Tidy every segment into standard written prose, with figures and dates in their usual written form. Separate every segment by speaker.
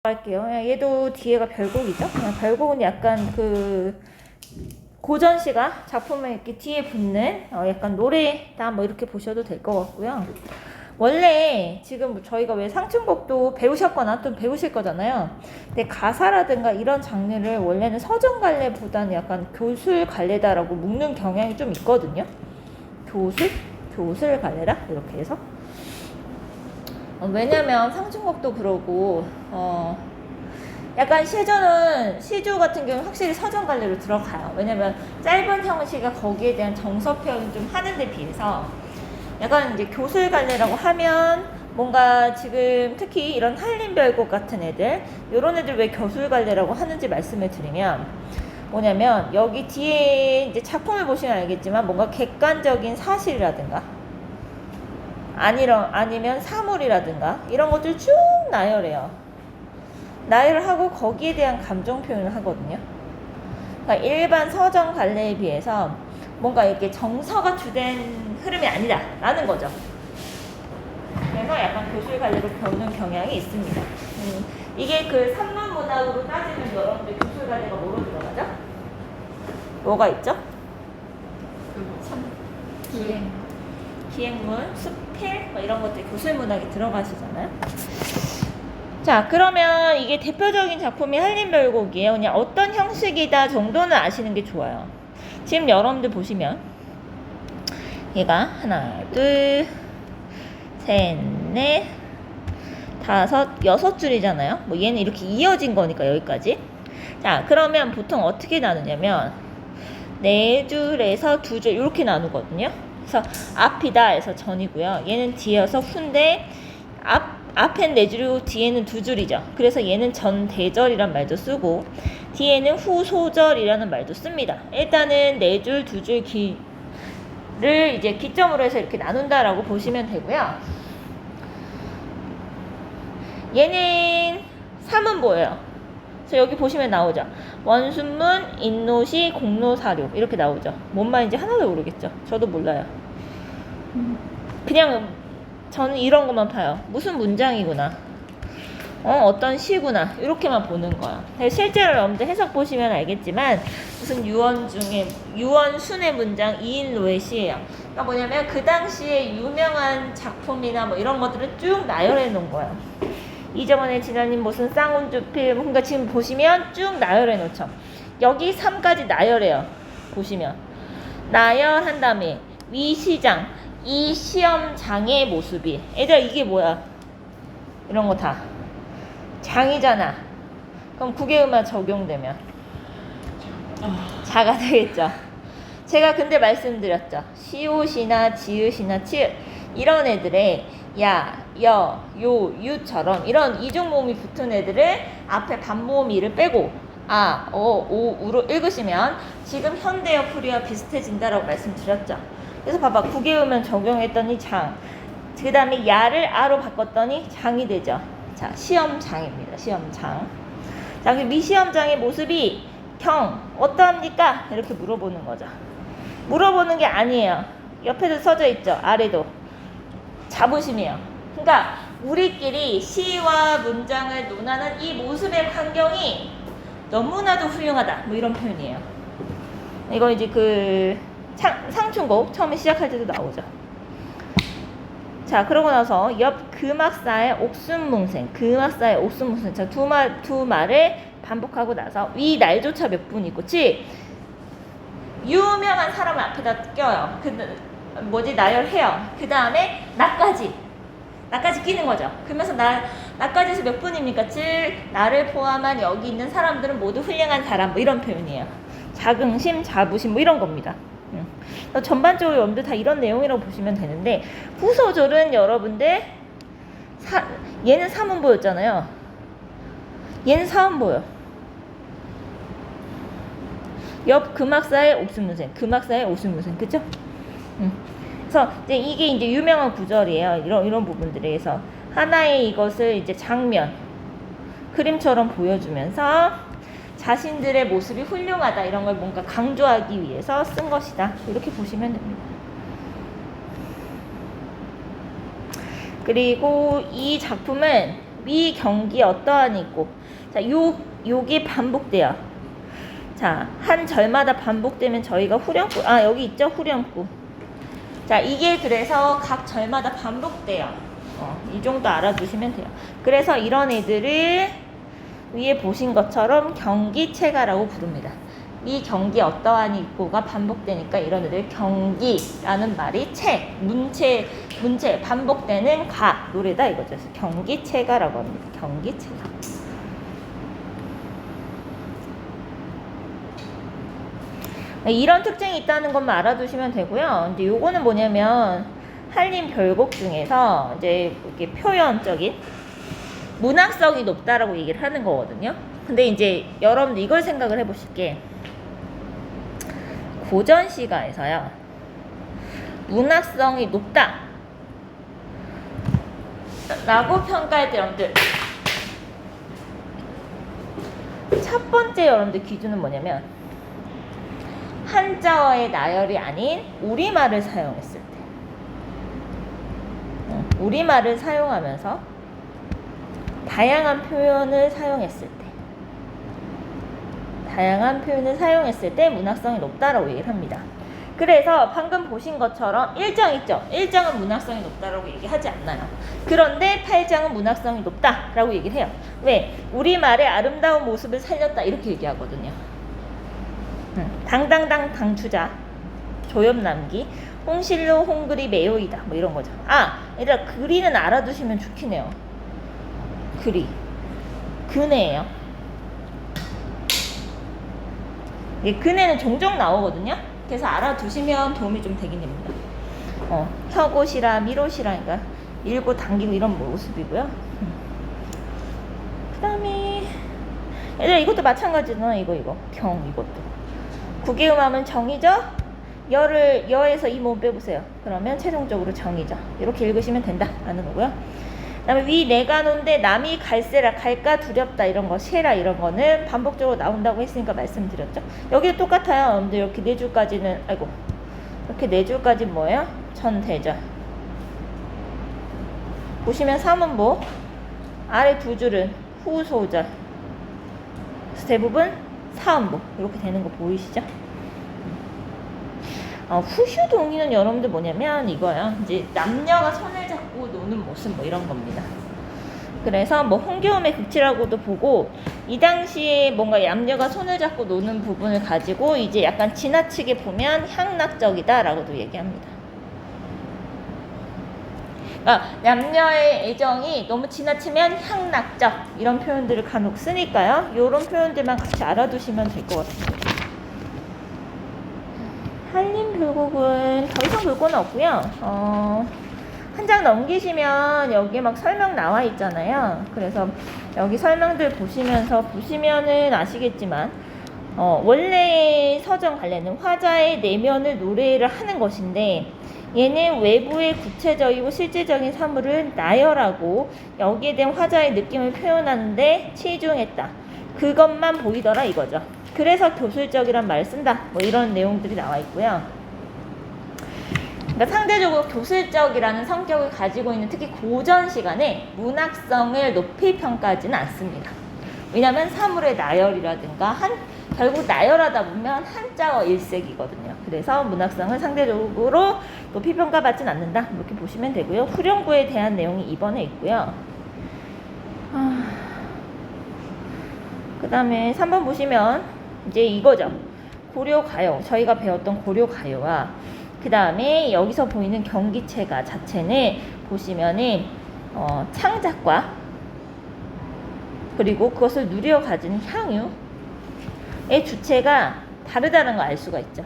Speaker 1: 할게요. 얘도 뒤에가 별곡이죠. 별곡은 약간 그 고전시가 작품에 이렇게 뒤에 붙는 약간 노래다 뭐 이렇게 보셔도 될 것 같고요. 원래 지금 저희가 왜 상층곡도 배우셨거나 또 배우실 거잖아요. 근데 가사라든가 이런 장르를 원래는 서정갈래보다는 약간 교술갈래다라고 묶는 경향이 좀 있거든요. 교술갈래다 이렇게 해서. 왜냐면 상층곡도 그러고 약간 시조 같은 경우는 확실히 서정갈래로 들어가요. 왜냐면 짧은 형식이 거기에 대한 정서 표현을 좀 하는데 비해서 약간 이제 교술갈래라고 하면 뭔가 지금 특히 이런 한림별곡 같은 애들 요런 애들 왜 교술갈래라고 하는지 말씀을 드리면 뭐냐면 여기 뒤에 이제 작품을 보시면 알겠지만 뭔가 객관적인 사실이라든가 아니면 사물이라든가 이런 것들 쭉 나열해요. 나열을 하고 거기에 대한 감정 표현을 하거든요. 그러니까 일반 서정 갈래에 비해서 뭔가 이렇게 정서가 주된 흐름이 아니다 라는 거죠. 그래서 약간 교술 갈래로 배우는 경향이 있습니다. 이게 그 산문문학으로 따지면 여러분들 교술 갈래가 뭐로 들어가죠? 뭐가 있죠? 기행문, 수필 뭐 이런 것들 교술문학에 들어가시잖아요. 자, 그러면 이게 대표적인 작품이 한림별곡이에요. 그냥 어떤 형식이다 정도는 아시는 게 좋아요. 지금 여러분들 보시면 얘가 하나, 둘, 셋, 넷, 다섯, 여섯 줄이잖아요. 뭐 얘는 이렇게 이어진 거니까 여기까지. 자, 그러면 보통 어떻게 나누냐면 네 줄에서 두 줄 이렇게 나누거든요. 그래서 앞이다 해서 전이고요. 얘는 뒤에서 후인데 앞엔 네 줄이고 뒤에는 두 줄이죠. 그래서 얘는 전대절이란 말도 쓰고 뒤에는 후소절이라는 말도 씁니다. 일단은 네 줄, 두 줄 를 이제 기점으로 해서 이렇게 나눈다라고 보시면 되고요. 얘는 삼은 뭐예요? 그래서 여기 보시면 나오죠. 원순문, 인노시, 공로사료 이렇게 나오죠. 뭔 말인지 하나도 모르겠죠. 저도 몰라요. 그냥 저는 이런 것만 봐요. 무슨 문장이구나. 어떤 시구나. 이렇게만 보는 거야. 실제로 여러분들 해석 보시면 알겠지만 무슨 유원순의 문장 이인로의 시예요. 그러니까 뭐냐면 그 당시에 유명한 작품이나 뭐 이런 것들을 쭉 나열해 놓은 거예요. 이정원의 지나님 무슨 쌍운주필 그러니까 지금 보시면 쭉 나열해 놓죠. 여기 3까지 나열해요. 보시면 나열한 다음에 위시장 이 시험장의 모습이 얘들아 이게 뭐야? 이런 거 다 장이잖아. 그럼 국외음악 적용되면 자가 되겠죠. 제가 근데 말씀드렸죠. 시옷이나 지읒이나 치읓 이런 애들의 야, 여, 요, 유처럼 이런 이중모음이 붙은 애들을 앞에 반모음이를 빼고 아, 오, 우로 읽으시면 지금 현대어 풀이와 비슷해진다라고 말씀드렸죠. 그래서 봐봐. 국외음은 적용했더니 장. 그 다음에 야를 아로 바꿨더니 장이 되죠. 자, 시험장입니다. 시험장. 자, 그 미시험장의 모습이 어떠합니까? 이렇게 물어보는 거죠. 물어보는 게 아니에요. 옆에도 써져 있죠. 아래도. 자부심이에요. 그러니까 우리끼리 시와 문장을 논하는 이 모습의 환경이 너무나도 훌륭하다. 뭐 이런 표현이에요. 이거 이제 그 상춘곡 처음에 시작할 때도 나오죠. 자, 그러고 나서 옆 금악사의 옥순뭉생, 금악사의 옥순뭉생. 자, 두 말을 반복하고 나서 위 날조차 몇 분 있고, 유명한 사람을 앞에다 껴요. 나열해요. 그 다음에 나까지 끼는 거죠. 그러면서 나까지에서 몇 분입니까? 나를 포함한 여기 있는 사람들은 모두 훌륭한 사람, 뭐 이런 표현이에요. 자긍심, 자부심, 뭐 이런 겁니다. 전반적으로 여러분들 다 이런 내용이라고 보시면 되는데 후소절은 여러분들 얘는 삼음보였잖아요. 얘는 사음보요. 옆 금악사의 옥순무생 그쵸? 그래서 이게 유명한 구절이에요. 이런 부분들에서 하나의 이것을 이제 장면 그림처럼 보여주면서 자신들의 모습이 훌륭하다 이런 걸 뭔가 강조하기 위해서 쓴 것이다. 이렇게 보시면 됩니다. 그리고 이 작품은 위 경기 어떠한 있고. 자, 요게 반복돼요. 자, 한 절마다 반복되면 저희가 후렴구, 여기 있죠? 후렴구. 자, 이게 그래서 각 절마다 반복돼요. 이 정도 알아두시면 돼요. 그래서 이런 애들을 위에 보신 것처럼 경기체가라고 부릅니다. 이 경기 어떠한 있고가 반복되니까 이런 애들 경기라는 말이 문체 반복되는 노래다 이거죠. 그래서 경기체가라고 합니다. 경기체가. 이런 특징이 있다는 것만 알아두시면 되고요. 이제 요거는 뭐냐면 한림 별곡 중에서 이제 이렇게 표현적인 문학성이 높다라고 얘기를 하는 거거든요. 근데 이제 여러분들 이걸 생각을 해보실게. 고전시가에서요, 문학성이 높다 라고 평가할 때 여러분들 첫 번째 여러분들 기준은 뭐냐면 한자어의 나열이 아닌 우리말을 사용했을 때, 우리말을 사용하면서 다양한 표현을 사용했을 때 문학성이 높다라고 얘기를 합니다. 그래서 방금 보신 것처럼 1장 있죠? 1장은 문학성이 높다라고 얘기하지 않나요? 그런데 8장은 문학성이 높다라고 얘기를 해요. 왜? 우리말의 아름다운 모습을 살렸다 이렇게 얘기하거든요. 당당당 당추자, 조엽남기, 홍실로 홍글이 매요이다 뭐 이런 거죠. 얘들아 글이는 알아두시면 좋긴 해요. 글이 근해예요. 근해는 종종 나오거든요. 그래서 알아두시면 도움이 좀 되긴 됩니다. 혀고시라 미로시라 그러니까 밀고 당기고 이런 모습이고요. 그 다음에 얘들아 이것도 마찬가지잖아. 이거 경 이것도 국의음함은 정이죠. 여에서 이 모음 빼보세요. 그러면 최종적으로 정이죠. 이렇게 읽으시면 된다라는 거고요. 그 다음에 위 내가 논데 남이 갈세라 갈까 두렵다 이런 거 시해라 이런 거는 반복적으로 나온다고 했으니까 말씀드렸죠. 여기도 똑같아요. 여러분들 이렇게 네 줄까지는 이렇게 네 줄까지 뭐예요? 전대절. 보시면 사문보 아래 두 줄은 후소절. 대부분 사음보 이렇게 되는 거 보이시죠? 후슈동의는 여러분들 뭐냐면 이거요. 이제 남녀가 손을 잡고 노는 모습 뭐 이런 겁니다. 그래서 뭐 홍교음의 극치라고도 보고 이 당시에 뭔가 남녀가 손을 잡고 노는 부분을 가지고 이제 약간 지나치게 보면 향락적이다라고도 얘기합니다. 남녀의 애정이 너무 지나치면 향락적 이런 표현들을 간혹 쓰니까요. 이런 표현들만 같이 알아두시면 될 것 같습니다. 한림불곡은 더 이상 볼 건 없고요. 한 장 넘기시면 여기에 막 설명 나와 있잖아요. 그래서 여기 설명들 보시면은 아시겠지만 원래 서정 관례는 화자의 내면을 노래를 하는 것인데 얘는 외부의 구체적이고 실질적인 사물을 나열하고 여기에 대한 화자의 느낌을 표현하는데 치중했다. 그것만 보이더라 이거죠. 그래서 교술적이란 말을 쓴다. 뭐 이런 내용들이 나와 있고요. 그러니까 상대적으로 교술적이라는 성격을 가지고 있는 특히 고전 시간에 문학성을 높이 평가하지는 않습니다. 왜냐하면 사물의 나열이라든가 결국 나열하다 보면 한자어 일색이거든요. 그래서 문학성을 상대적으로 높이 평가받지는 않는다. 이렇게 보시면 되고요. 후렴구에 대한 내용이 2번에 있고요. 그 다음에 3번 보시면 이제 이거죠. 고려가요. 저희가 배웠던 고려가요와 그 다음에 여기서 보이는 경기체가 자체는 보시면은 창작과 그리고 그것을 누려 가진 향유의 주체가 다르다는 걸 알 수가 있죠.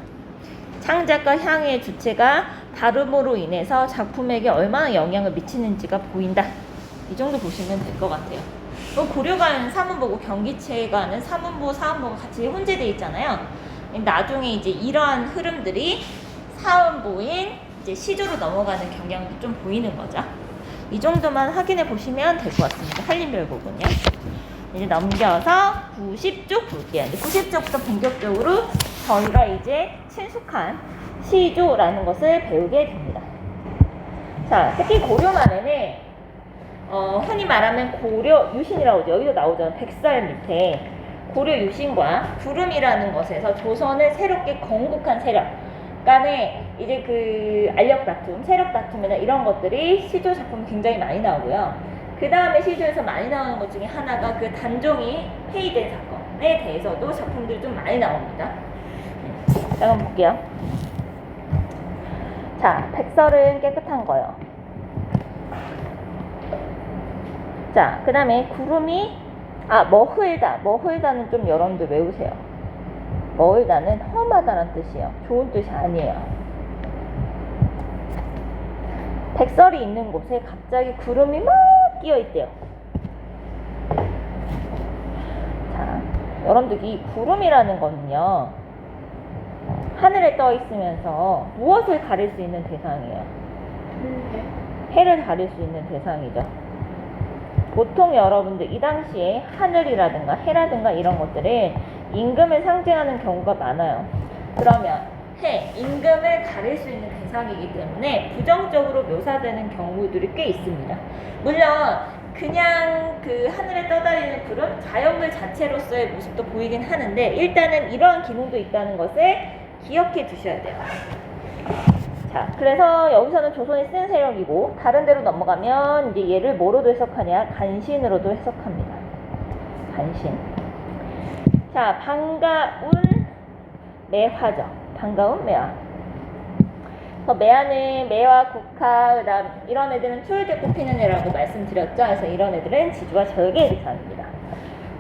Speaker 1: 창작과 향유의 주체가 다름으로 인해서 작품에게 얼마나 영향을 미치는지가 보인다. 이 정도 보시면 될 것 같아요. 고려가는 사문보고 경기체가는 사문보, 사음보가 같이 혼재되어 있잖아요. 나중에 이제 이러한 흐름들이 사음보인 이제 시조로 넘어가는 경향도 좀 보이는 거죠. 이 정도만 확인해 보시면 될 것 같습니다. 한림별곡은요. 이제 넘겨서 90쪽 볼게요. 이제 90쪽부터 본격적으로 저희가 이제 친숙한 시조라는 것을 배우게 됩니다. 자, 특히 고려 말에는 흔히 말하면 고려 유신이라고 하죠. 여기도 나오잖아. 백설 밑에 고려 유신과 구름이라는 것에서 조선을 새롭게 건국한 세력 간에 이제 그 알력 다툼, 세력 다툼이나 이런 것들이 시조 작품 굉장히 많이 나오고요. 그 다음에 시조에서 많이 나오는 것 중에 하나가 그 단종이 폐위된 사건에 대해서도 작품들이 좀 많이 나옵니다. 자, 한번 볼게요. 자, 백설은 깨끗한 거요. 자, 그 다음에 구름이 머흐다. 머흐다는 좀 여러분들 외우세요. 머흐다는 험하다는 뜻이에요. 좋은 뜻이 아니에요. 백설이 있는 곳에 갑자기 구름이 막 끼어있대요. 자, 여러분들 이 구름이라는 거는요, 하늘에 떠 있으면서 무엇을 가릴 수 있는 대상이에요? 해를 가릴 수 있는 대상이죠. 보통 여러분들 이 당시에 하늘이라든가 해라든가 이런 것들을 임금을 상징하는 경우가 많아요. 그러면 해, 임금을 가릴 수 있는 대상이기 때문에 부정적으로 묘사되는 경우들이 꽤 있습니다. 물론 그냥 그 하늘에 떠다니는 구름, 자연물 자체로서의 모습도 보이긴 하는데 일단은 이러한 기능도 있다는 것을 기억해 두셔야 돼요. 자, 그래서 여기서는 조선이 쓴 세력이고 다른 데로 넘어가면 이제 얘를 뭐로도 해석하냐? 간신으로도 해석합니다. 간신. 자, 반가운 매화죠. 반가운 매화. 매화는 매화, 국화, 그다음 이런 애들은 초유제 꽃피는 애라고 말씀드렸죠. 그래서 이런 애들은 지주와 절개의 대상입니다.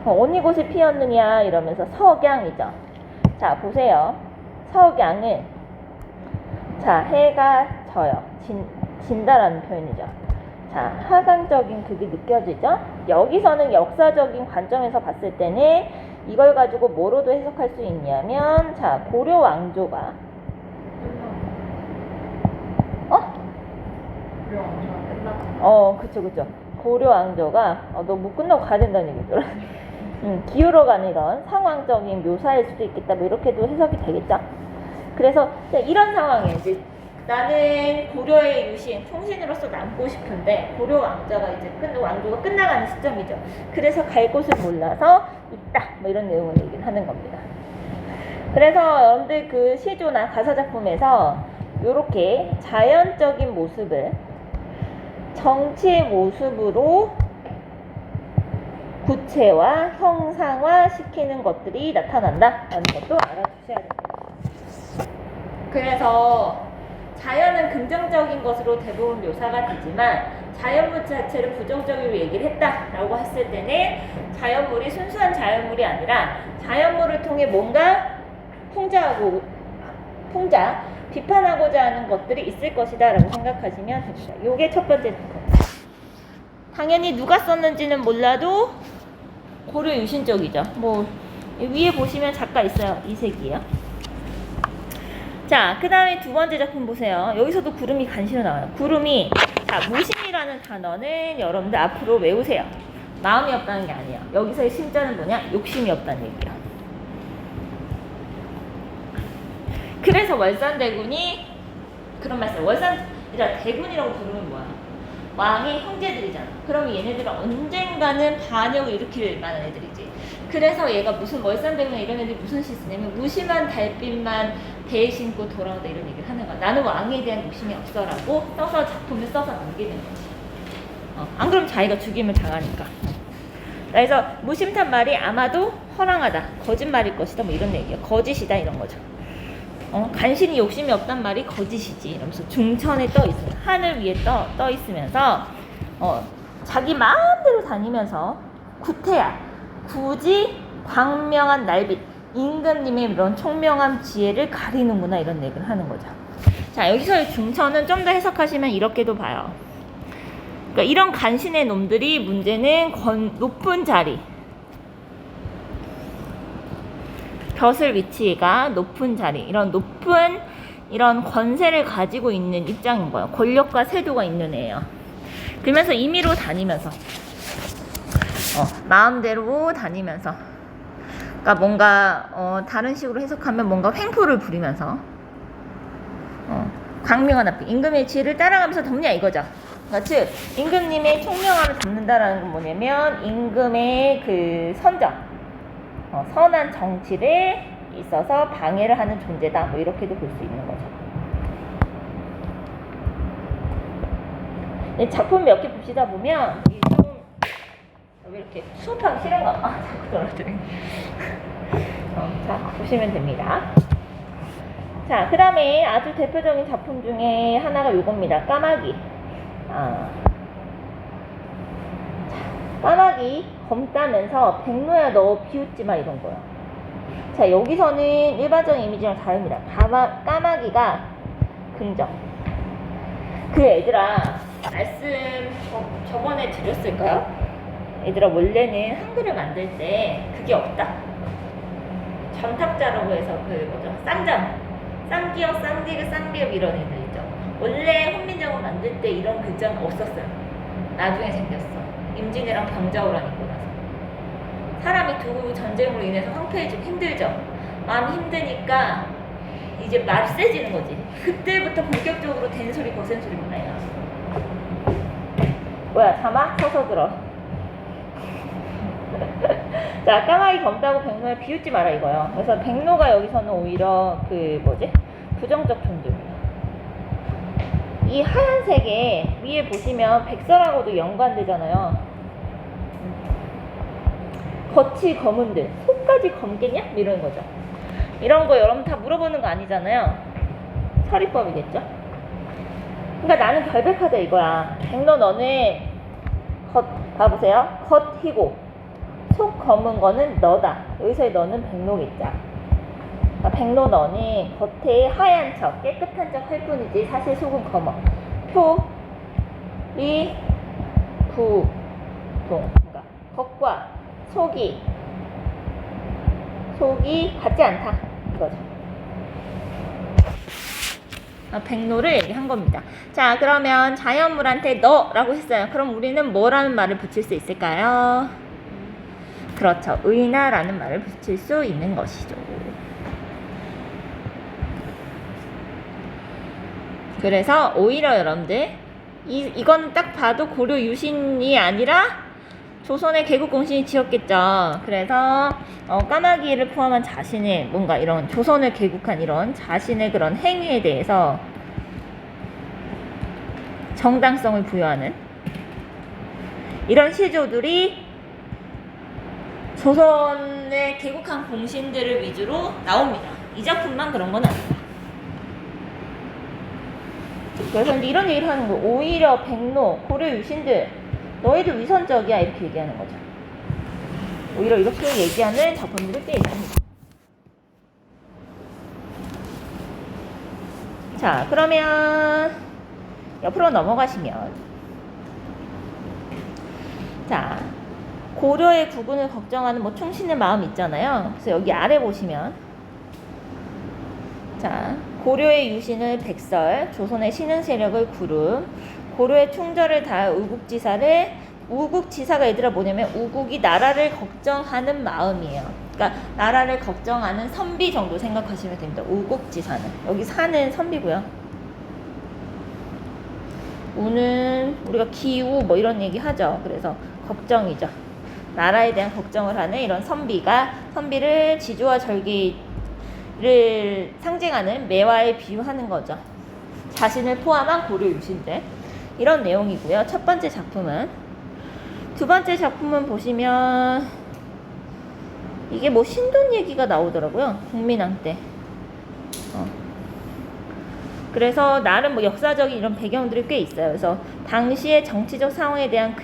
Speaker 1: 어느 곳에 피었느냐 이러면서 석양이죠. 자, 보세요. 석양은 자, 해가 져요. 진다라는 표현이죠. 자, 하강적인 그게 느껴지죠? 여기서는 역사적인 관점에서 봤을 때는 이걸 가지고 뭐로도 해석할 수 있냐면, 자, 고려 왕조가 그쵸. 고려 왕조가 너 못 끝나고 가야 된다는 얘기죠. 기울어가는 이런 상황적인 묘사일 수도 있겠다. 뭐 이렇게도 해석이 되겠죠. 그래서 이런 상황에 이제 나는 고려의 유신, 총신으로서 남고 싶은데 고려 왕조가 이제 왕조가 끝나가는 시점이죠. 그래서 갈 곳을 몰라서 있다. 뭐 이런 내용을 얘기하는 겁니다. 그래서 여러분들 그 시조나 가사 작품에서 이렇게 자연적인 모습을 정치의 모습으로 구체화, 형상화 시키는 것들이 나타난다라는 것도 알아주셔야 됩니다. 그래서 자연은 긍정적인 것으로 대부분 묘사가 되지만 자연물 자체를 부정적으로 얘기를 했다라고 했을 때는 자연물이 순수한 자연물이 아니라 자연물을 통해 뭔가 비판하고자 하는 것들이 있을 것이다 라고 생각하시면 됩니다. 요게 첫 번째 겁니다. 당연히 누가 썼는지는 몰라도 고려 유신 쪽이죠. 뭐 위에 보시면 작가 있어요. 이색이에요. 자, 그 다음에 두 번째 작품 보세요. 여기서도 구름이 간신히 나와요. 구름이, 자, 무심이라는 단어는 여러분들 앞으로 외우세요. 마음이 없다는 게 아니에요. 여기서의 심자는 뭐냐? 욕심이 없다는 얘기예요. 그래서 월산대군이 그런 말씀, 대군이라고 부르면 뭐야? 왕의 형제들이잖아. 그럼 얘네들은 언젠가는 반역을 일으킬 만한 애들이지. 그래서 얘가 무슨 월산대군이나 이런 애들이 무슨 시 쓰냐면 무심한 달빛만 배에 신고 돌아오다 이런 얘기를 하는 거야. 나는 왕에 대한 욕심이 없어라고 써서 작품을 써서 남기는 거지. 안 그러면 자기가 죽임을 당하니까. 그래서 무심탄 말이 아마도 허랑하다, 거짓말일 것이다, 뭐 이런 얘기야. 거짓이다 이런 거죠. 간신히 욕심이 없단 말이 거짓이지. 이러면서 중천에 떠 있어요. 하늘 위에 떠 있으면서 자기 마음대로 다니면서 구태야, 굳이 광명한 날빛, 임금님의 이런 총명한 지혜를 가리는구나 이런 얘기를 하는 거죠. 자, 여기서의 중천은 좀 더 해석하시면 이렇게도 봐요. 그러니까 이런 간신의 놈들이 문제는 높은 자리, 벼슬 위치가 높은 자리, 이런 높은 이런 권세를 가지고 있는 입장인 거예요. 권력과 세도가 있는 애예요. 그러면서 임의로 다니면서 마음대로 다니면서, 그러니까 뭔가 다른 식으로 해석하면 뭔가 횡포를 부리면서 광명한 앞에 임금의 지혜를 따라가면서 덮냐 이거죠. 그러니까 즉 임금님의 총명함을 돕는다라는 건 뭐냐면 임금의 그 선정, 선한 정치를 있어서 방해를 하는 존재다. 뭐 이렇게도 볼 수 있는 거죠. 작품 몇 개 봅시다 보면 왜 이렇게 수업하기 싫은가? 자꾸 떨어뜨리네. 자, 보시면 됩니다. 자, 그 다음에 아주 대표적인 작품 중에 하나가 요겁니다. 까마귀. 까마귀 검 따면서 백로야 너 비웃지 마 이런 거요. 자, 여기서는 일반적인 이미지랑 다릅니다. 까마귀가 긍정. 그 얘들아, 말씀 저번에 드렸을까요? 얘들아, 원래는 한글을 만들 때 그게 없다. 전탁자라고 해서 그 뭐죠? 쌍기역, 쌍디귿, 쌍비읍 이런 애들 있죠. 원래 훈민정음 만들 때 이런 글자는 없었어요. 나중에 생겼어. 임진왜란 병자호란 있고 나서. 사람이 두 전쟁으로 인해서 황폐해지고 힘들죠. 마음이 힘드니까 이제 말이 세지는 거지. 그때부터 본격적으로 된소리, 거센소리가 많이 나왔어. 뭐야, 자막 서서 들어. 자, 까마귀 검다고 백로에 비웃지 마라 이거요. 그래서 백로가 여기서는 오히려 그 뭐지? 부정적 존재입니다. 이 하얀색에 위에 보시면 백설하고도 연관되잖아요. 겉이 검은데 속까지 검겠냐? 이런 거죠. 이런 거 여러분 다 물어보는 거 아니잖아요. 서리법이겠죠? 그러니까 나는 결백하다 이거야. 백로 너는 봐보세요. 겉 희고 속 검은 거는 너다. 여기서의 너는 백로겠죠. 그러니까 백로 너는 겉에 하얀 척, 깨끗한 척 할 뿐이지 사실 속은 검어. 리, 부, 동. 그러니까 겉과 속이 같지 않다. 이거죠. 백로를 얘기한 겁니다. 자, 그러면 자연물한테 너라고 했어요. 그럼 우리는 뭐라는 말을 붙일 수 있을까요? 그렇죠. 의나라는 말을 붙일 수 있는 것이죠. 그래서 오히려 여러분들 이건 딱 봐도 고려 유신이 아니라 조선의 개국공신이 지었겠죠. 그래서 까마귀를 포함한 자신의 뭔가 이런 조선을 개국한 이런 자신의 그런 행위에 대해서 정당성을 부여하는 이런 시조들이 조선의 개국한 공신들을 위주로 나옵니다. 이 작품만 그런 건 아니다. 그래서 이제 이런 얘기를 하는 거예요. 오히려 백로, 고려 유신들 너희들 위선적이야 이렇게 얘기하는 거죠. 오히려 이렇게 얘기하는 작품들이 꽤 있습니다. 자, 그러면 옆으로 넘어가시면 자, 고려의 국운을 걱정하는 뭐 충신의 마음 있잖아요. 그래서 여기 아래 보시면 자, 고려의 유신을 백설, 조선의 신흥 세력을 구름, 고려의 충절을 다할 우국지사가 얘들아 뭐냐면 우국이 나라를 걱정하는 마음이에요. 그러니까 나라를 걱정하는 선비 정도 생각하시면 됩니다. 우국지사는 여기 사는 선비고요. 우는 우리가 기우 뭐 이런 얘기 하죠. 그래서 걱정이죠. 나라에 대한 걱정을 하는 이런 선비를 지주와 절기를 상징하는 매화에 비유하는 거죠. 자신을 포함한 고려 유신들 이런 내용이고요. 첫 번째 작품은. 두 번째 작품은 보시면 이게 뭐 신돈 얘기가 나오더라고요. 국민왕 때. 그래서 나름 뭐 역사적인 이런 배경들이 꽤 있어요. 그래서 당시의 정치적 상황에 대한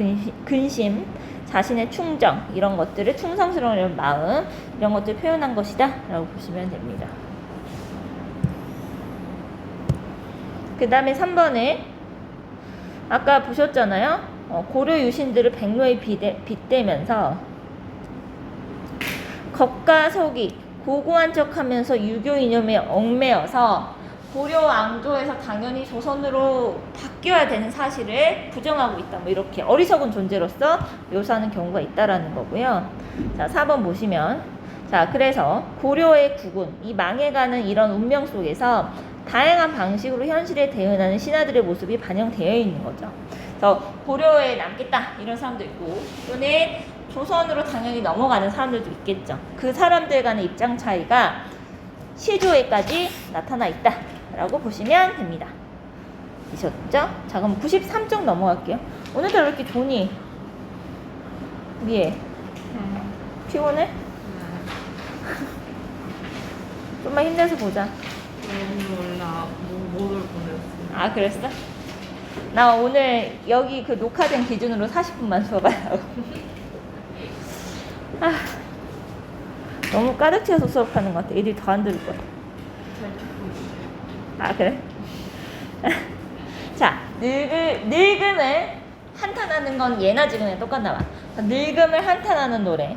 Speaker 1: 근심, 자신의 충정 이런 것들을 충성스러운 이런 마음 이런 것들을 표현한 것이다 라고 보시면 됩니다. 그 다음에 3번에 아까 보셨잖아요. 고려 유신들을 백로에 빗대면서 겉과 속이 고고한 척하면서 유교 이념에 얽매여서 고려 왕조에서 당연히 조선으로 바뀌어야 되는 사실을 부정하고 있다. 뭐 이렇게 어리석은 존재로서 묘사하는 경우가 있다라는 거고요. 자, 4번 보시면 자, 그래서 고려의 국운, 이 망해가는 이런 운명 속에서 다양한 방식으로 현실에 대응하는 신하들의 모습이 반영되어 있는 거죠. 그래서 고려에 남겠다 이런 사람도 있고 또는 조선으로 당연히 넘어가는 사람들도 있겠죠. 그 사람들 간의 입장 차이가 시조에까지 나타나 있다라고 보시면 됩니다. 이셨죠? 자, 그럼 93쪽 넘어갈게요. 오늘따라 왜 이렇게 좋니? 위에 피곤해? 좀만 힘내서 보자.
Speaker 2: 몰라. 뭐를 보냈어?
Speaker 1: 아, 그랬어? 나 오늘 여기 그 녹화된 기준으로 40분만 수업하려고. 아, 너무 까득해서 수업하는 것 같아. 애들이 더 안 들을 거야.
Speaker 2: 잘 듣고 있어.
Speaker 1: 아, 그래? 자, 늙음을 한탄하는 건 예나 지금이랑 똑같나 봐. 늙음을 한탄하는 노래.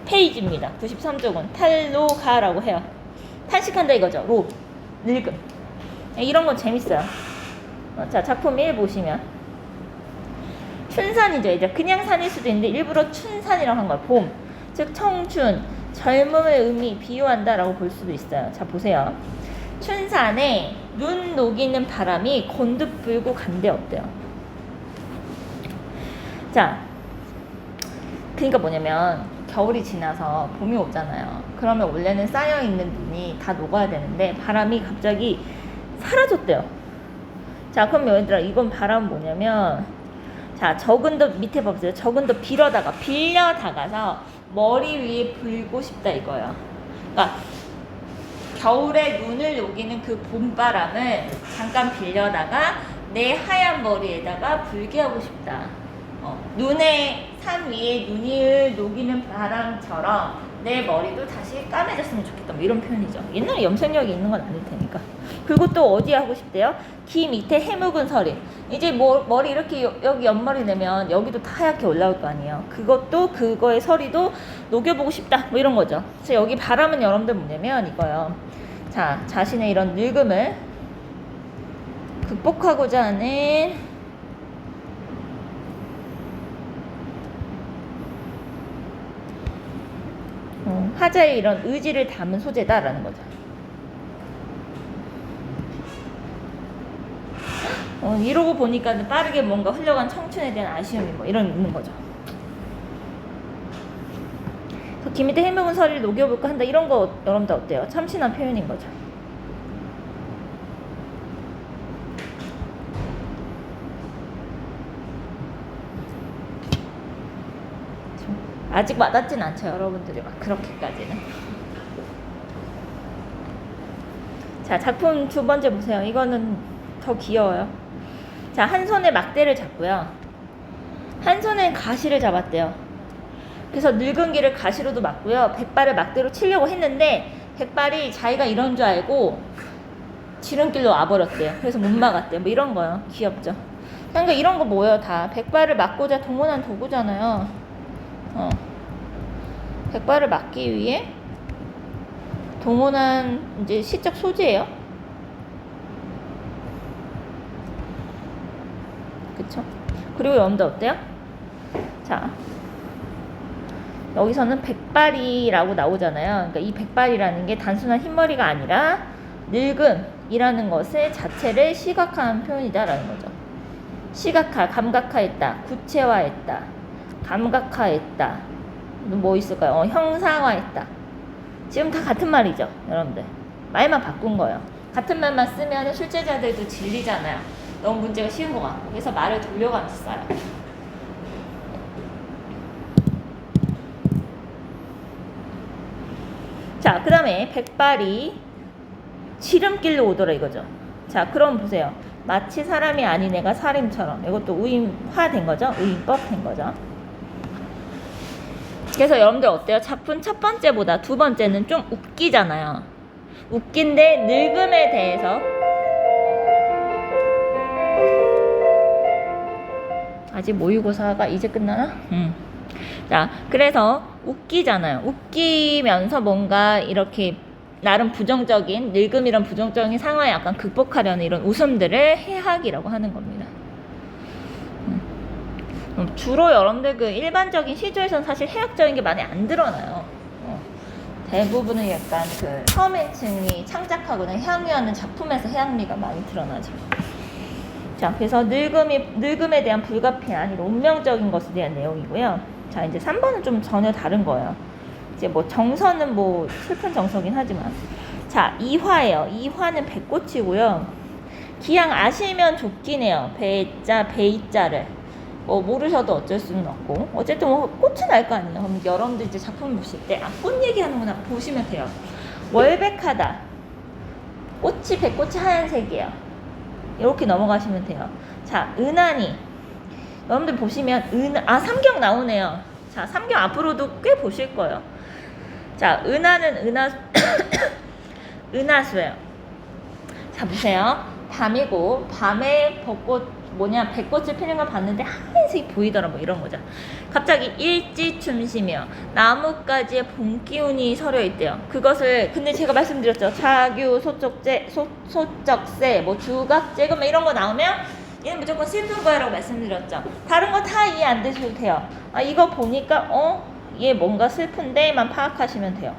Speaker 1: 페이지입니다. 93쪽은 탈로가라고 해요. 탄식한다 이거죠. 로, 늙음. 이런 건 재밌어요. 자, 작품 1 보시면 춘산이죠. 이제 그냥 산일 수도 있는데 일부러 춘산이라고 한 거야. 봄, 즉 청춘, 젊음의 의미 비유한다라고 볼 수도 있어요. 자, 보세요. 춘산에 눈 녹이는 바람이 곤두 불고 간대 어때요? 자, 그러니까 뭐냐면 겨울이 지나서 봄이 오잖아요. 그러면 원래는 쌓여있는 눈이 다 녹아야 되는데 바람이 갑자기 사라졌대요. 자, 그럼 얘들아 이건 바람은 뭐냐면 자, 적은도 밑에 봐보세요. 적은도 빌려다가서 머리 위에 불고 싶다 이거예요. 그러니까 겨울에 눈을 녹이는 그 봄바람을 잠깐 빌려다가 내 하얀 머리에다가 불게 하고 싶다. 눈에 산 위에 눈을 녹이는 바람처럼 내 머리도 다시 까매졌으면 좋겠다. 뭐 이런 표현이죠. 옛날에 염색력이 있는 건 아닐 테니까. 그리고 또 어디 하고 싶대요? 귀 밑에 해묵은 서리. 이제 뭐 머리 이렇게 여기 옆머리 내면 여기도 다 하얗게 올라올 거 아니에요. 그것도 그거의 서리도 녹여보고 싶다. 뭐 이런 거죠. 그래서 여기 바람은 여러분들 뭐냐면 이거요. 자, 자신의 이런 늙음을 극복하고자 하는 화자의 이런 의지를 담은 소재다라는 거죠. 이러고 보니까 빠르게 뭔가 흘러간 청춘에 대한 아쉬움이 뭐 이런 있는 거죠. 귀 밑에 해묵은 서리를 녹여볼까 한다 이런 거 여러분들 어때요? 참신한 표현인 거죠. 아직 와닿진 않죠, 여러분들이 막 그렇게까지는. 자, 작품 2번째 보세요. 이거는 더 귀여워요. 자, 한 손에 막대를 잡고요. 한 손에 가시를 잡았대요. 그래서 늙은 길을 가시로도 막고요. 백발을 막대로 치려고 했는데 백발이 자기가 이런 줄 알고 지름길로 와버렸대요. 그래서 못 막았대요. 뭐 이런 거요. 귀엽죠. 그러니까 이런 거 뭐예요? 다 백발을 막고자 동원한 도구잖아요. 백발을 막기 위해 동원한 이제 시적 소재예요. 그쵸? 그리고 여러분들 어때요? 자, 여기서는 백발이라고 나오잖아요. 그러니까 이 백발이라는 게 단순한 흰머리가 아니라 늙음이라는 것의 자체를 시각화한 표현이다라는 거죠. 시각화, 감각화했다, 구체화했다, 감각화했다. 뭐 있을까요? 형상화했다. 지금 다 같은 말이죠, 여러분들. 말만 바꾼 거예요. 같은 말만 쓰면 출제자들도 질리잖아요. 너무 문제가 쉬운 것 같고. 그래서 말을 돌려가면서 써요. 자, 그 다음에 백발이 지름길로 오더라 이거죠. 자, 그럼 보세요. 마치 사람이 아닌 애가 사림처럼. 이것도 우임화된 거죠. 우임법 된 거죠. 그래서 여러분들 어때요? 작품 첫 번째보다 두 번째는 좀 웃기잖아요. 웃긴데 늙음에 대해서 아직 모의고사가 이제 끝나나? 자, 그래서 웃기잖아요. 웃기면서 뭔가 이렇게 나름 부정적인 늙음이란 부정적인 상황에 약간 극복하려는 이런 웃음들을 해학이라고 하는 겁니다. 주로 여러분들 그 일반적인 시조에서는 사실 해학적인 게 많이 안 드러나요. 대부분은 약간 그 처음인층이 창작하거나 향유하는 작품에서 해학미가 많이 드러나죠. 자, 그래서 늙음에 대한 불가피한 이런 운명적인 것에 대한 내용이고요. 자, 이제 3번은 좀 전혀 다른 거예요. 이제 뭐 정서는 뭐 슬픈 정서긴 하지만. 자, 이화예요. 이화는 배꽃이고요. 기양 아시면 좋긴 해요. 배자, 베이자를. 뭐 모르셔도 어쩔 수는 없고. 어쨌든 뭐 꽃은 알 거 아니에요. 그럼 여러분들 이제 작품 보실 때, 아, 꽃 얘기하는구나. 보시면 돼요. 월백하다. 꽃이, 배꽃이 하얀색이에요. 이렇게 넘어가시면 돼요. 자, 은하니. 여러분들 보시면, 삼경 나오네요. 자, 삼경 앞으로도 꽤 보실 거예요. 자, 은하는 은하수예요. 자, 보세요. 밤이고, 밤에 배꽃을 피는 걸 봤는데 하얀색이 보이더라, 뭐 이런 거죠. 갑자기 일지춤시며 나뭇가지에 봄 기운이 서려 있대요. 그것을, 근데 제가 말씀드렸죠. 자규, 소적세, 뭐 주각제, 뭐 이런 거 나오면 얘는 무조건 슬픈 거야라고 말씀드렸죠. 다른 거 다 이해 안 되셔도 돼요. 아, 이거 보니까, 얘 뭔가 슬픈데만 파악하시면 돼요.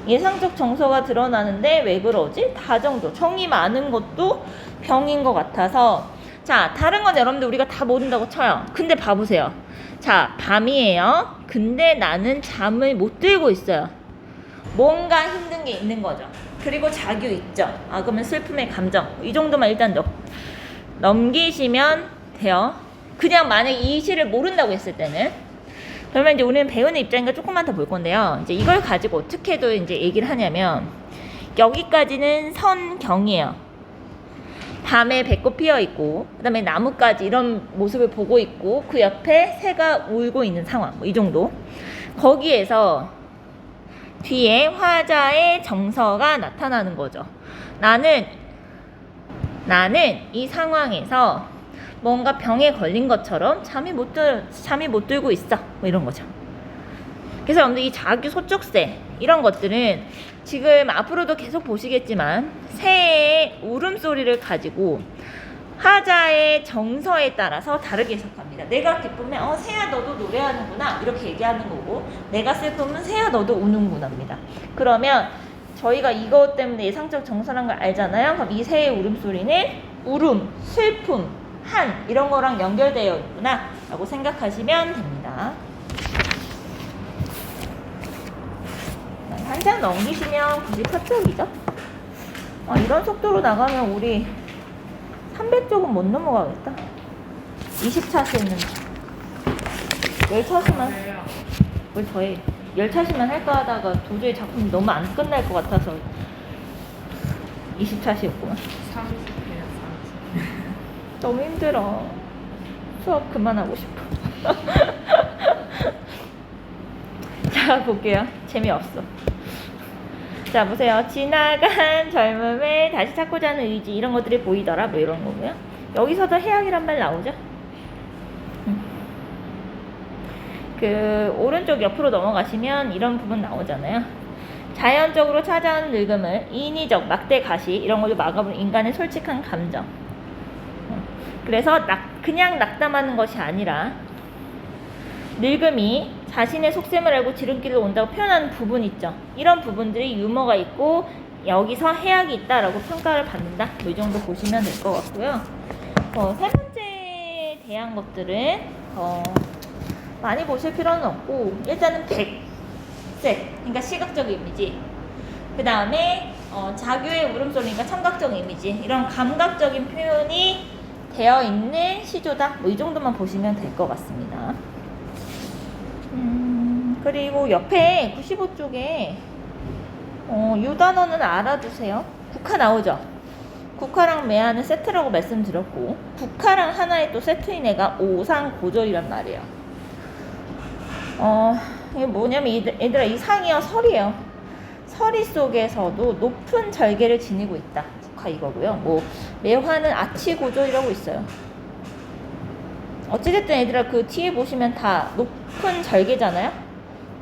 Speaker 1: 예상적 정서가 드러나는데 왜 그러지? 다정도. 정이 많은 것도 병인 것 같아서. 자, 다른 건 여러분들 우리가 다 모른다고 쳐요. 근데 봐보세요. 자, 밤이에요. 근데 나는 잠을 못 들고 있어요. 뭔가 힘든 게 있는 거죠. 그리고 자규 있죠. 아, 그러면 슬픔의 감정. 이 정도만 일단 넘기시면 돼요. 그냥 만약에 이 시를 모른다고 했을 때는. 그러면 이제 우리는 배우는 입장이니까 조금만 더 볼 건데요. 이제 이걸 가지고 어떻게도 이제 얘기를 하냐면, 여기까지는 선경이에요. 밤에 배꽃 피어 있고, 그 다음에 나뭇가지 이런 모습을 보고 있고, 그 옆에 새가 울고 있는 상황. 뭐 이 정도. 거기에서 뒤에 화자의 정서가 나타나는 거죠. 나는 이 상황에서 뭔가 병에 걸린 것처럼 잠이 못 들고 있어. 뭐 이런 거죠. 그래서 여러분들 이 자규, 소적세 이런 것들은 지금 앞으로도 계속 보시겠지만 새의 울음소리를 가지고 하자의 정서에 따라서 다르게 해석합니다. 내가 기쁘면 새야 너도 노래하는구나 이렇게 얘기하는 거고, 내가 슬프면 새야 너도 우는구나입니다. 그러면 저희가 이것 때문에 예상적 정서란 걸 알잖아요. 그럼 이 새의 울음소리는 울음, 슬픔, 한 이런 거랑 연결되어 있구나 라고 생각하시면 됩니다. 한 장 넘기시면 94쪽이죠. 이런 속도로 나가면 우리 300쪽은 못 넘어가겠다. 20차시 했는데 뭘 더해. 10차시만 할까 하다가 도저히 작품이 너무 안 끝날 것 같아서 20차시였구나.
Speaker 2: 30이에요, 30.
Speaker 1: 너무 힘들어. 수업 그만하고 싶어. 자, 볼게요. 재미없어. 자, 보세요. 지나간 젊음을 다시 찾고자 하는 의지, 이런 것들이 보이더라, 뭐 이런 거고요. 여기서도 해악이란 말 나오죠. 그 오른쪽 옆으로 넘어가시면 이런 부분 나오잖아요. 자연적으로 찾아오는 늙음을 인위적, 막대 가시 이런 걸로 막아보는 인간의 솔직한 감정. 그래서 그냥 낙담하는 것이 아니라 늙음이 자신의 속셈을 알고 지름길로 온다고 표현하는 부분 있죠. 이런 부분들이 유머가 있고 여기서 해악이 있다라고 평가를 받는다. 뭐 이 정도 보시면 될 것 같고요. 세 번째에 대한 것들은 많이 보실 필요는 없고, 일단은 백색, 그러니까 시각적 이미지, 그 다음에 자규의 울음소리니까 청각적 이미지, 이런 감각적인 표현이 되어 있는 시조다. 뭐 이 정도만 보시면 될 것 같습니다. 그리고 옆에 95쪽에 이 단어는 알아두세요. 국화 나오죠. 국화랑 매화는 세트라고 말씀드렸고, 국화랑 하나의 또 세트인 애가 오상고절이란 말이에요. 이게 뭐냐면 얘들아, 이 상이요, 설이에요. 서리 속에서도 높은 절개를 지니고 있다. 국화 이거고요. 뭐 매화는 아치고절이라고 있어요. 어찌됐든 얘들아, 그 뒤에 보시면 다 높은 절개잖아요.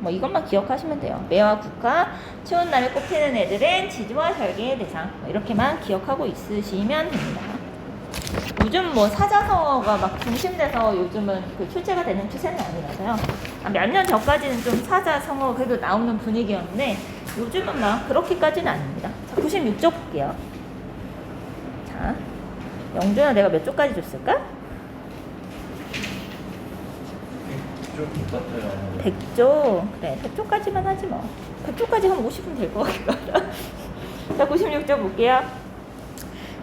Speaker 1: 뭐 이것만 기억하시면 돼요. 매화, 국화, 추운 날에 꽃피는 애들은 지주와 절개의 대상. 뭐 이렇게만 기억하고 있으시면 됩니다. 요즘 뭐 사자성어가 막 중심돼서 요즘은 그 출제가 되는 추세는 아니라서요. 몇 년 전까지는 좀 사자성어 그래도 나오는 분위기였는데 요즘은 막 그렇게까지는 아닙니다. 자, 96쪽 볼게요. 자, 영준아 내가 몇 쪽까지 줬을까?
Speaker 3: 좀 똑같아요.
Speaker 1: 100쪽. 그래 100쪽까지만 하지 뭐. 100쪽까지 한 50분 될 것 같기도 하다. 자 96쪽 볼게요.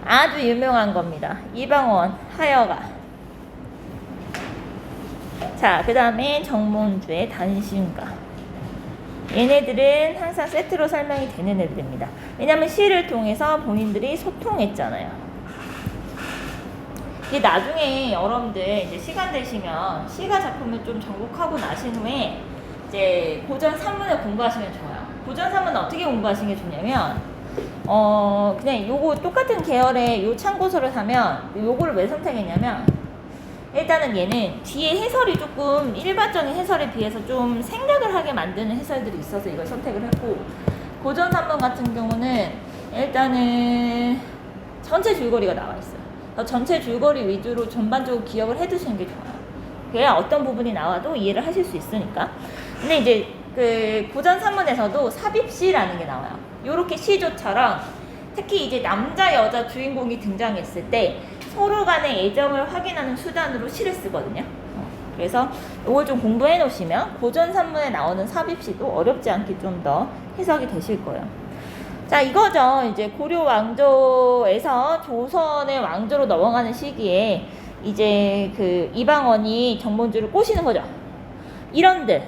Speaker 1: 아주 유명한 겁니다. 이방원, 하여가. 자 그 다음에 정문주의 단신가. 얘네들은 항상 세트로 설명이 되는 애들입니다. 왜냐면 시를 통해서 본인들이 소통했잖아요. 이게 나중에 여러분들 이제 시간 되시면 시가 작품을 좀 정복하고 나신 후에 이제 고전 산문을 공부하시면 좋아요. 고전 산문은 어떻게 공부하시는 게 좋냐면 그냥 요거 똑같은 계열의 요 참고서를 사면 요거를 왜 선택했냐면 일단은 얘는 뒤에 해설이 조금 일반적인 해설에 비해서 좀 생각을 하게 만드는 해설들이 있어서 이걸 선택을 했고 고전 산문 같은 경우는 일단은 전체 줄거리가 나와 있어요. 그래서 전체 줄거리 위주로 전반적으로 기억을 해두시는 게 좋아요. 그래야 어떤 부분이 나와도 이해를 하실 수 있으니까. 근데 이제 그 고전 산문에서도 삽입시라는 게 나와요. 요렇게 시조처럼 특히 이제 남자 여자 주인공이 등장했을 때 서로 간의 애정을 확인하는 수단으로 시를 쓰거든요. 그래서 이걸 좀 공부해 놓으시면 고전 산문에 나오는 삽입시도 어렵지 않게 좀 더 해석이 되실 거예요. 자 이거죠. 이제 고려 왕조에서 조선의 왕조로 넘어가는 시기에 이제 그 이방원이 정문주를 꼬시는 거죠. 이런들은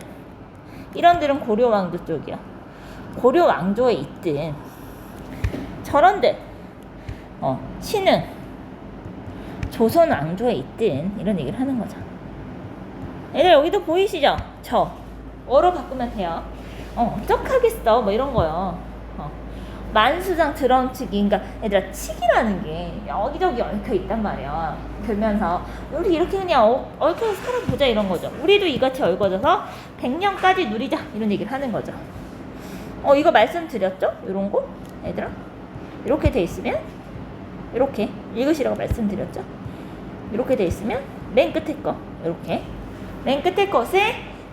Speaker 1: 고려 왕조 쪽이요. 고려 왕조에 있든 저런들 신흥 조선 왕조에 있든 이런 얘기를 하는 거죠. 얘들 여기도 보이시죠? 저 어로 바꾸면 돼요. 어떡하겠어 뭐 이런 거요. 만수장 드럼치기. 그러니까 얘들아 치기라는 게 여기저기 얽혀 있단 말이야. 들면서 우리 이렇게 그냥 얽혀서 살아보자 이런 거죠. 우리도 이같이 얽어져서 100년까지 누리자 이런 얘기를 하는 거죠. 이거 말씀드렸죠? 이런 거 얘들아 이렇게 돼 있으면 이렇게 읽으시라고 말씀드렸죠? 이렇게 돼 있으면 맨 끝에 거 이렇게 맨 끝에 것을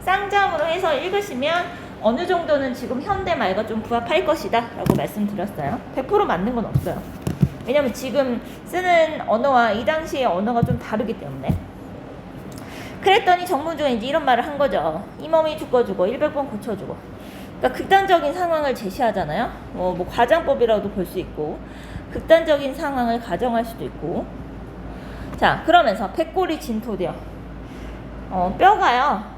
Speaker 1: 쌍장으로 해서 읽으시면 어느 정도는 지금 현대 말과 좀 부합할 것이다 라고 말씀드렸어요. 100% 맞는 건 없어요. 왜냐면 지금 쓰는 언어와 이 당시의 언어가 좀 다르기 때문에. 그랬더니 정문주가 이제 이런 말을 한 거죠. 이 몸이 죽어주고 100번 고쳐주고. 그러니까 극단적인 상황을 제시하잖아요. 뭐 과장법이라도 볼 수 있고 극단적인 상황을 가정할 수도 있고. 자 그러면서 백골이 진토되어 뼈가요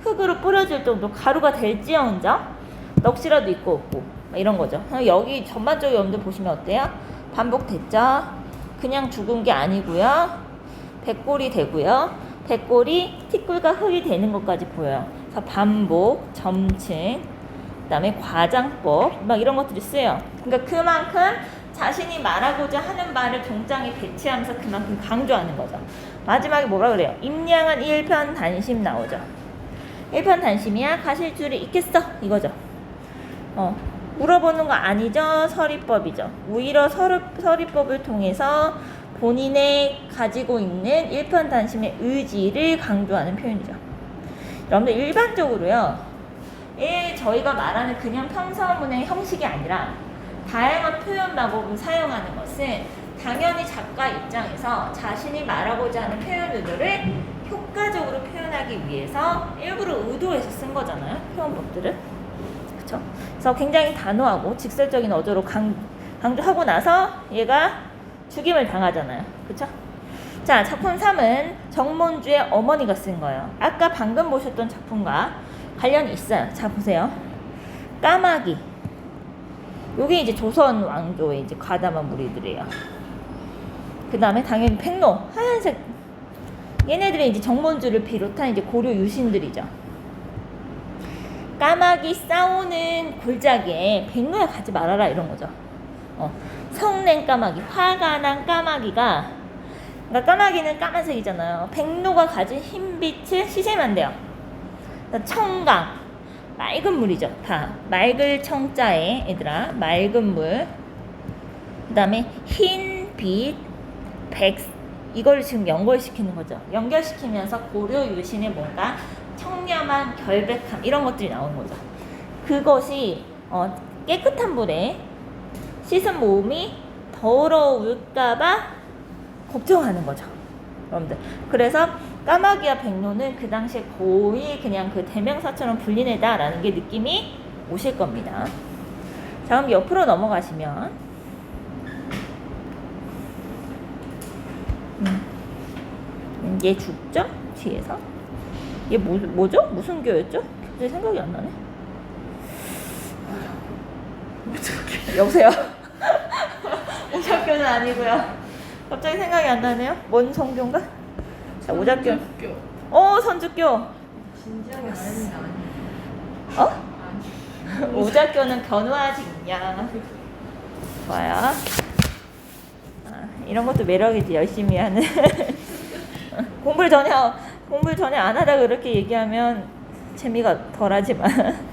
Speaker 1: 흙으로 뿌려질 정도 가루가 될지언정 넋이라도 있고 없고 이런 거죠. 여기 전반적인 염도 보시면 어때요? 반복됐죠? 그냥 죽은 게 아니고요. 백골이 되고요. 백골이 티꿀과 흙이 되는 것까지 보여요. 그래서 반복, 점층, 그다음에 과장법 막 이런 것들이 쓰여요. 그러니까 그만큼 자신이 말하고자 하는 말을 종장에 배치하면서 그만큼 강조하는 거죠. 마지막에 뭐라 그래요? 임량한 일편단심 나오죠. 일편단심이야 가실줄이 있겠어 이거죠. 물어보는 거 아니죠. 서리법이죠. 오히려 서리법을 통해서 본인의 가지고 있는 일편단심의 의지를 강조하는 표현이죠. 여러분들 일반적으로요. 저희가 말하는 그냥 평서문의 형식이 아니라 다양한 표현 방법을 사용하는 것은 당연히 작가 입장에서 자신이 말하고자 하는 표현 의도를 효과적으로 표현하기 위해서 일부러 의도해서 쓴 거잖아요. 표현법들을. 그쵸? 그래서 굉장히 단호하고 직설적인 어조로 강조하고 나서 얘가 죽임을 당하잖아요. 그쵸? 자, 작품 3은 정문주의 어머니가 쓴 거예요. 아까 방금 보셨던 작품과 관련이 있어요. 자, 보세요. 까마귀. 요게 이제 조선 왕조의 이제 가담한 무리들이에요. 그 다음에 당연히 백로, 하얀색. 얘네들이 이제 정문주를 비롯한 이제 고려 유신들이죠. 까마귀 싸우는 골짜기에 백로야 가지 말아라 이런 거죠. 성낸 까마귀, 화가 난 까마귀가, 그러니까 까마귀는 까만색이잖아요. 백로가 가진 흰빛을 시샘 안 돼요. 청강, 맑은 물이죠. 다 맑을 청자에 얘들아 맑은 물. 그 다음에 흰빛, 백, 이걸 지금 연결시키는 거죠. 연결시키면서 고려 유신의 뭔가 청렴한 결백함 이런 것들이 나오는 거죠. 그것이 깨끗한 물에 씻은 몸이 더러울까봐 걱정하는 거죠, 여러분들. 그래서 까마귀와 백로는 그 당시에 거의 그냥 그 대명사처럼 불린 애다라는 게 느낌이 오실 겁니다. 자, 그럼 옆으로 넘어가시면 얘 죽죠? 뒤에서. 얘 뭐죠? 무슨 교였죠? 갑자기 생각이 안 나네. 여보세요? 오작교는 아니고요. 갑자기 생각이 안 나네요. 뭔 성교인가? 자, 오작교. 선주교.
Speaker 2: 진지하게 말했는데 아니에요.
Speaker 1: 어? 오작교는 견우아직 있냐. 좋아요. 이런 것도 매력이지, 열심히 하는. 공부를 전혀 안 하다가 그렇게 얘기하면 재미가 덜하지만.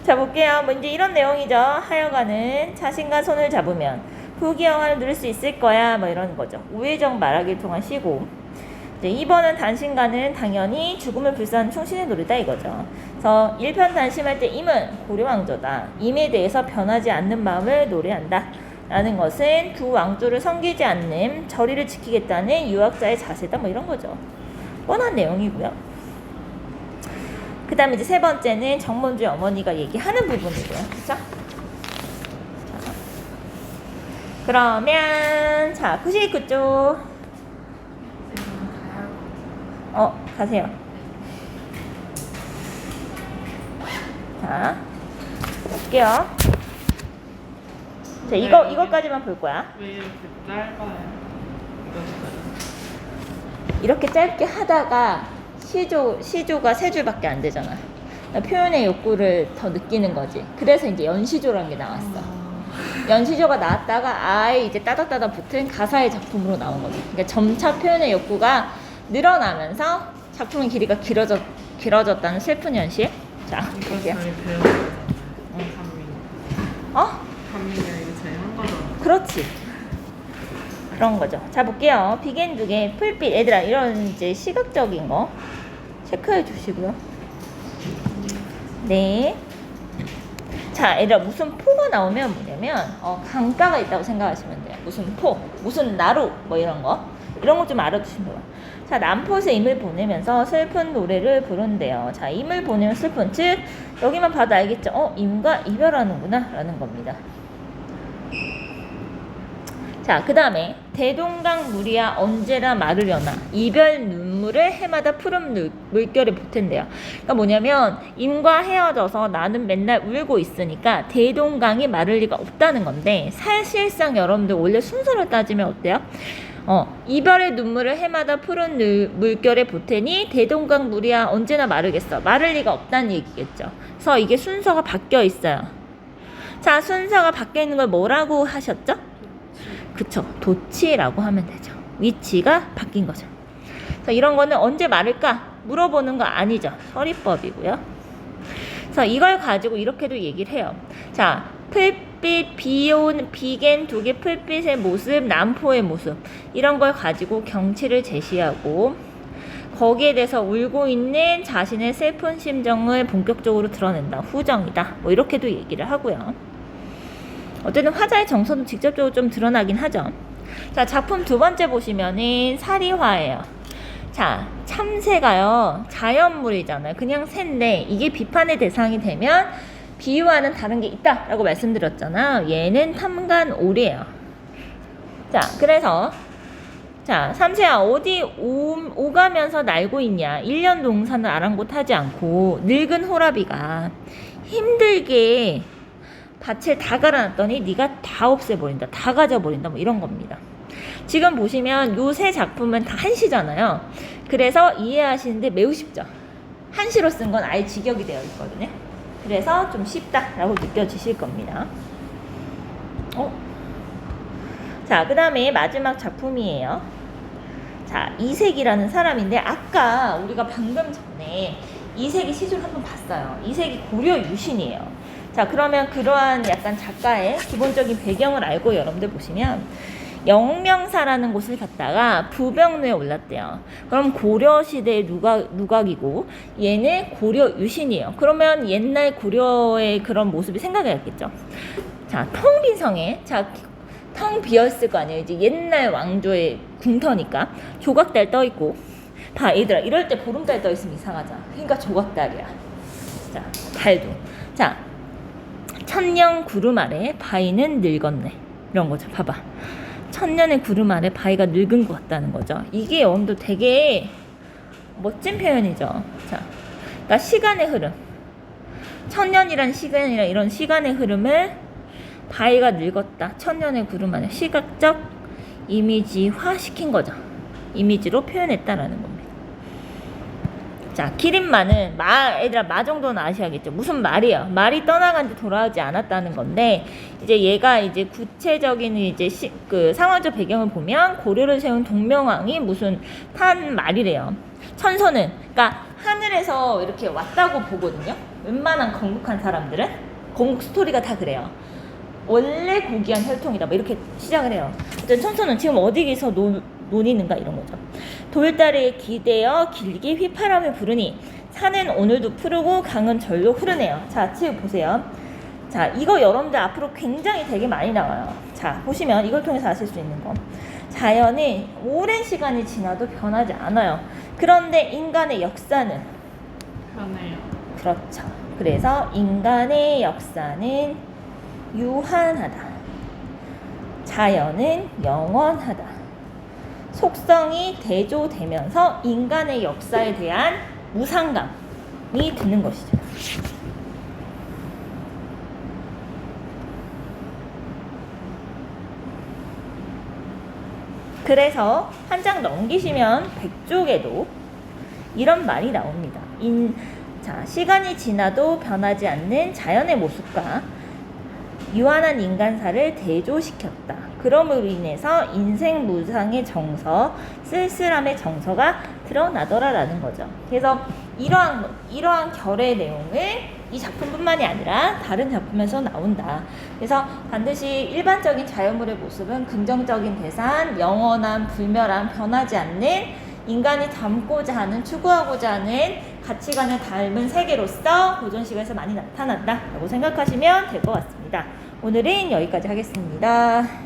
Speaker 1: 자, 볼게요. 뭐 이제 이런 내용이죠. 하여간은 자신과 손을 잡으면 부귀영화를 누릴 수 있을 거야. 뭐 이런 거죠. 우회적 말하기를 통한 시고. 이제 2번은 단신가는 당연히 죽음을 불사하는 충신의 노래다 이거죠. 그래서 일편단심할 때 임은 고려왕조다. 임에 대해서 변하지 않는 마음을 노래한다. 라는 것은 두 왕조를 섬기지 않는 절의를 지키겠다는 유학자의 자세다. 뭐 이런 거죠. 뻔한 내용이고요. 그 다음에 이제 세 번째는 정문주의 어머니가 얘기하는 부분이고요. 그쵸? 그러면, 자, 99쪽. 가세요. 자, 볼게요. 자, 이거까지만 볼 거야.
Speaker 2: 왜 이렇게 짧아요?
Speaker 1: 이렇게 짧게 하다가 시조가 3줄밖에 안 되잖아. 그러니까 표현의 욕구를 더 느끼는 거지. 그래서 이제 연시조라는 게 나왔어. 연시조가 나왔다가 아예 이제 따닥따닥 붙은 가사의 작품으로 나온 거지. 그러니까 점차 표현의 욕구가 늘어나면서 작품의 길이가 길어졌다는 슬픈 현실. 자, 볼게요.
Speaker 2: 저희 배웠어요. 감민이야 이거 저희 한 거잖아.
Speaker 1: 그렇지. 그런 거죠. 자, 볼게요. 비겐 두 개, 풀빛. 얘들아, 이런 이제 시각적인 거 체크해 주시고요. 네. 자, 얘들아, 무슨 포가 나오면 뭐냐면, 강가가 있다고 생각하시면 돼요. 무슨 포, 무슨 나루, 뭐 이런 거. 이런 거 좀 알아두시면 돼요. 자, 남포에서 임을 보내면서 슬픈 노래를 부른대요. 자, 임을 보내면 슬픈, 즉, 여기만 봐도 알겠죠? 임과 이별하는구나, 라는 겁니다. 자, 그 다음에 대동강 물이야 언제나 마르려나 이별 눈물을 해마다 푸른 물결에 보탠대요. 그러니까 뭐냐면 임과 헤어져서 나는 맨날 울고 있으니까 대동강이 마를 리가 없다는 건데, 사실상 여러분들 원래 순서를 따지면 어때요? 이별의 눈물을 해마다 푸른 물결에 보태니 대동강 물이야 언제나 마르겠어. 마를 리가 없다는 얘기겠죠. 그래서 이게 순서가 바뀌어 있어요. 자, 순서가 바뀌어 있는 걸 뭐라고 하셨죠? 그쵸, 도치라고 하면 되죠. 위치가 바뀐 거죠. 그래서 이런 거는 언제 마를까 물어보는 거 아니죠. 서리법이고요. 그래서 이걸 가지고 이렇게도 얘기를 해요. 자, 풀빛, 비겐 두 개 풀빛의 모습, 남포의 모습, 이런 걸 가지고 경치를 제시하고 거기에 대해서 울고 있는 자신의 슬픈 심정을 본격적으로 드러낸다. 후정이다. 뭐 이렇게도 얘기를 하고요. 어쨌든 화자의 정서도 직접적으로 좀 드러나긴 하죠. 자, 작품 두 번째 보시면은 사리화예요. 자, 참새가요, 자연물이잖아요. 그냥 새인데 이게 비판의 대상이 되면 비유와는 다른 게 있다라고 말씀드렸잖아. 얘는 탐관오리예요. 자, 그래서 자, 삼세야 어디 오가면서 날고 있냐. 1년 농사는 아랑곳하지 않고 늙은 호라비가 힘들게 밭을 다 갈아놨더니 네가 다 없애버린다. 다 가져버린다. 뭐 이런 겁니다. 지금 보시면 요 세 작품은 다 한시잖아요. 그래서 이해하시는데 매우 쉽죠. 한시로 쓴 건 아예 직역이 되어 있거든요. 그래서 좀 쉽다라고 느껴지실 겁니다. 자, 그 다음에 마지막 작품이에요. 자, 이색이라는 사람인데 아까 우리가 방금 전에 이색의 시조를 한번 봤어요. 이색이 고려 유신이에요. 자, 그러면 그러한 약간 작가의 기본적인 배경을 알고 여러분들 보시면 영명사라는 곳을 갔다가 부병로에 올랐대요. 그럼 고려시대의 누각이고 얘는 고려 유신이에요. 그러면 옛날 고려의 그런 모습이 생각이 났겠죠. 자, 텅 빈 성에, 자, 텅 비었을 거 아니에요. 이제 옛날 왕조의 궁터니까 조각달 떠 있고. 봐, 얘들아, 이럴 때 보름달 떠 있으면 이상하잖아. 그러니까 조각달이야. 자, 달도. 자, 천년 구름 아래 바위는 늙었네. 이런 거죠. 봐봐. 천년의 구름 아래 바위가 늙은 것 같다는 거죠. 이게 여러분도 되게 멋진 표현이죠. 자, 그러니까 시간의 흐름. 천년이란 시간이란 이런 시간의 흐름을 바위가 늙었다. 천년의 구름 안에 시각적 이미지화 시킨 거죠. 이미지로 표현했다라는 겁니다. 자, 기린마는 얘들아 마 정도는 아셔야겠죠. 무슨 말이에요? 말이 떠나간 지 돌아오지 않았다는 건데 이제 얘가 이제 구체적인 이제 그 상황적 배경을 보면 고려를 세운 동명왕이 무슨 탄 말이래요. 천소는 그러니까 하늘에서 이렇게 왔다고 보거든요. 웬만한 건국한 사람들은 건국 스토리가 다 그래요. 원래 고귀한 혈통이다. 뭐 이렇게 시작을 해요. 어쨌든 천소는 지금 어디에서 논이는가 이런 거죠. 돌달에 기대어 길게 휘파람을 부르니 산은 오늘도 푸르고 강은 절로 흐르네요. 자, 지금 보세요. 자, 이거 여러분들 앞으로 굉장히 되게 많이 나와요. 자, 보시면 이걸 통해서 아실 수 있는 거. 자연이 오랜 시간이 지나도 변하지 않아요. 그런데 인간의 역사는
Speaker 2: 편해요.
Speaker 1: 그렇죠. 그래서 인간의 역사는 유한하다. 자연은 영원하다. 속성이 대조되면서 인간의 역사에 대한 무상감이 드는 것이죠. 그래서 한 장 넘기시면 100쪽에도 이런 말이 나옵니다. 자, 시간이 지나도 변하지 않는 자연의 모습과 유한한 인간사를 대조시켰다. 그럼으로 인해서 인생 무상의 정서, 쓸쓸함의 정서가 드러나더라라는 거죠. 그래서 이러한 결의 내용을 이 작품뿐만이 아니라 다른 작품에서 나온다. 그래서 반드시 일반적인 자연물의 모습은 긍정적인 대상, 영원한, 불멸한, 변하지 않는 인간이 담고자 하는, 추구하고자 하는 가치관을 닮은 세계로서 고전시가에서 많이 나타난다라고 생각하시면 될 것 같습니다. 오늘은 여기까지 하겠습니다.